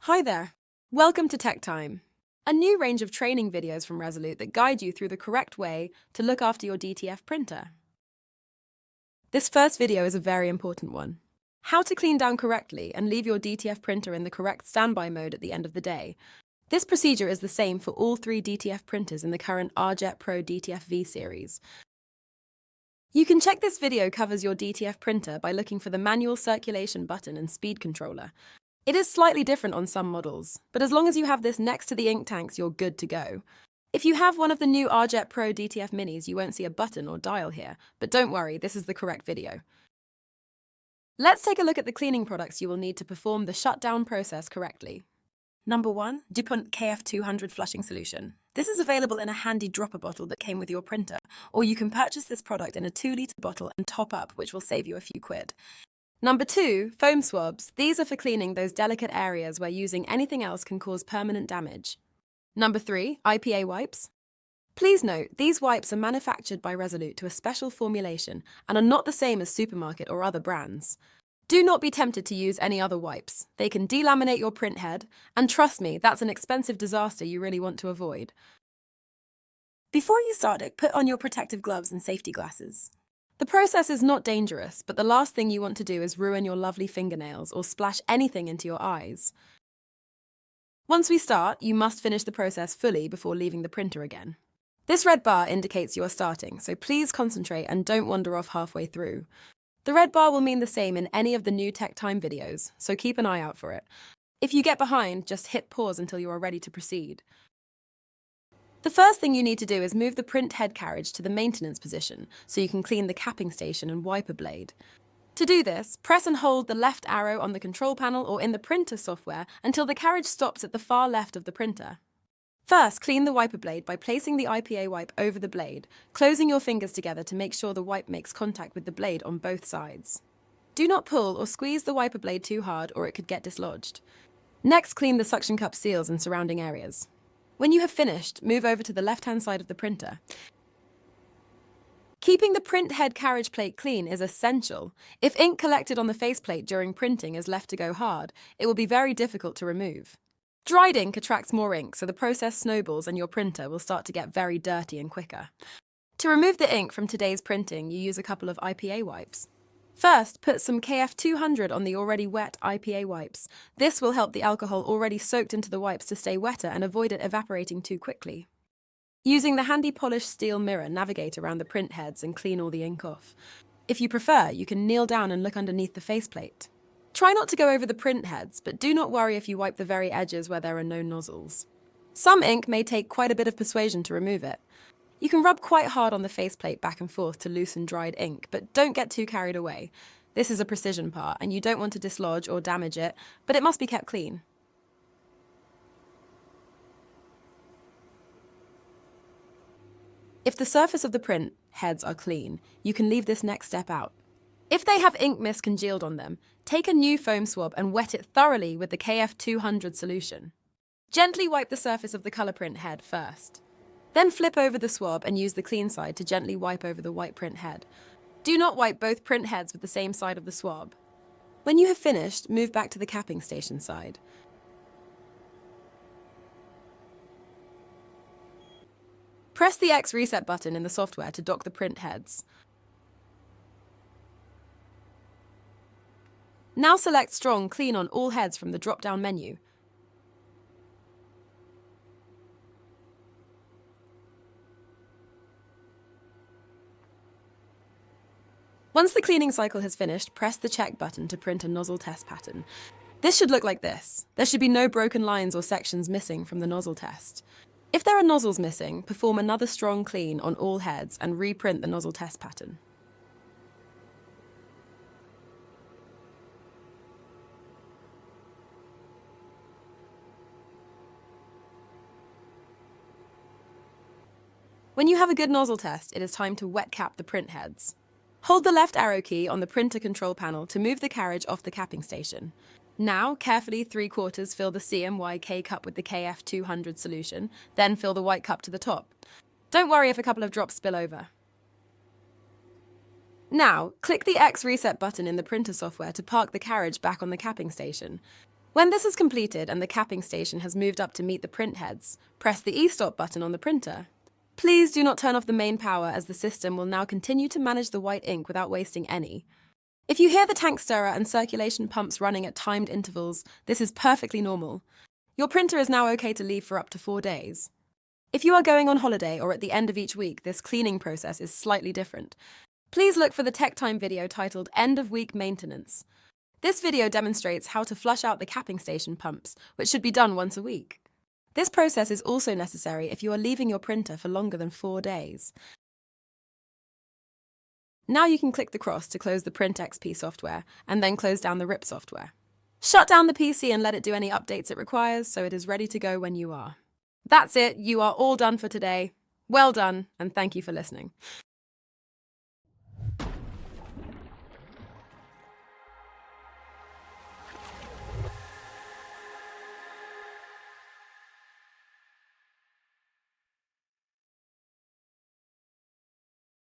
Hi there. Welcome to Tech Time, a new range of training videos from Resolute that guide you through the correct way to look after your DTF printer. This first video is a very important one. How to clean down correctly and leave your DTF printer in the correct standby mode at the end of the day. This procedure is the same for all three DTF printers in the current R-Jet PRO DTF V series. You can check this video covers your DTF printer by looking for the manual circulation button and speed controller. It is slightly different on some models, but as long as you have this next to the ink tanks, you're good to go. If you have one of the new R-Jet PRO DTF minis, you won't see a button or dial here, but don't worry, this is the correct video. Let's take a look at the cleaning products you will need to perform the shutdown process correctly. Number 1, DuPont KF200 flushing solution. This is available in a handy dropper bottle that came with your printer, or you can purchase this product in a 2-litre bottle and top up, which will save you a few quid. Number 2, foam swabs. These are for cleaning those delicate areas where using anything else can cause permanent damage. Number 3, IPA wipes. Please note, these wipes are manufactured by Resolute to a special formulation and are not the same as supermarket or other brands. Do not be tempted to use any other wipes. They can delaminate your print head, and trust me, that's an expensive disaster you really want to avoid. Before you start it, put on your protective gloves and safety glasses. The process is not dangerous, but the last thing you want to do is ruin your lovely fingernails or splash anything into your eyes. Once we start, you must finish the process fully before leaving the printer again. This red bar indicates you are starting, so please concentrate and don't wander off halfway through. The red bar will mean the same in any of the new Tech Time videos, so keep an eye out for it. If you get behind, just hit pause until you are ready to proceed. The first thing you need to do is move the print head carriage to the maintenance position so you can clean the capping station and wiper blade. To do this, press and hold the left arrow on the control panel or in the printer software until the carriage stops at the far left of the printer. First, clean the wiper blade by placing the IPA wipe over the blade, closing your fingers together to make sure the wipe makes contact with the blade on both sides. Do not pull or squeeze the wiper blade too hard or it could get dislodged. Next, clean the suction cup seals and surrounding areas. When you have finished, move over to the left-hand side of the printer. Keeping the print head carriage plate clean is essential. If ink collected on the faceplate during printing is left to go hard, it will be very difficult to remove. Dried ink attracts more ink, so the process snowballs and your printer will start to get very dirty and quicker. To remove the ink from today's printing, you use a couple of IPA wipes. First, put some KF200 on the already wet IPA wipes. This will help the alcohol already soaked into the wipes to stay wetter and avoid it evaporating too quickly. Using the handy polished steel mirror, navigate around the print heads and clean all the ink off. If you prefer, you can kneel down and look underneath the faceplate. Try not to go over the print heads, but do not worry if you wipe the very edges where there are no nozzles. Some ink may take quite a bit of persuasion to remove it. You can rub quite hard on the faceplate back and forth to loosen dried ink, but don't get too carried away. This is a precision part, and you don't want to dislodge or damage it, but it must be kept clean. If the surface of the print heads are clean, you can leave this next step out. If they have ink mist congealed on them, take a new foam swab and wet it thoroughly with the KF200 solution. Gently wipe the surface of the color print head first. Then flip over the swab and use the clean side to gently wipe over the white print head. Do not wipe both print heads with the same side of the swab. When you have finished, move back to the capping station side. Press the X reset button in the software to dock the print heads. Now select Strong Clean on all heads from the drop-down menu. Once the cleaning cycle has finished, press the check button to print a nozzle test pattern. This should look like this. There should be no broken lines or sections missing from the nozzle test. If there are nozzles missing, perform another strong clean on all heads and reprint the nozzle test pattern. When you have a good nozzle test, it is time to wet cap the print heads. Hold the left arrow key on the printer control panel to move the carriage off the capping station. Now, carefully 3/4 fill the CMYK cup with the KF200 solution, then fill the white cup to the top. Don't worry if a couple of drops spill over. Now, click the X reset button in the printer software to park the carriage back on the capping station. When this is completed and the capping station has moved up to meet the print heads, press the e-stop button on the printer. Please do not turn off the main power, as the system will now continue to manage the white ink without wasting any. If you hear the tank stirrer and circulation pumps running at timed intervals, this is perfectly normal. Your printer is now okay to leave for up to 4 days. If you are going on holiday or at the end of each week, this cleaning process is slightly different. Please look for the Tech Time video titled End of Week Maintenance. This video demonstrates how to flush out the capping station pumps, which should be done once a week. This process is also necessary if you are leaving your printer for longer than 4 days. Now you can click the cross to close the Print XP software and then close down the RIP software. Shut down the PC and let it do any updates it requires so it is ready to go when you are. That's it, you are all done for today. Well done, and thank you for listening.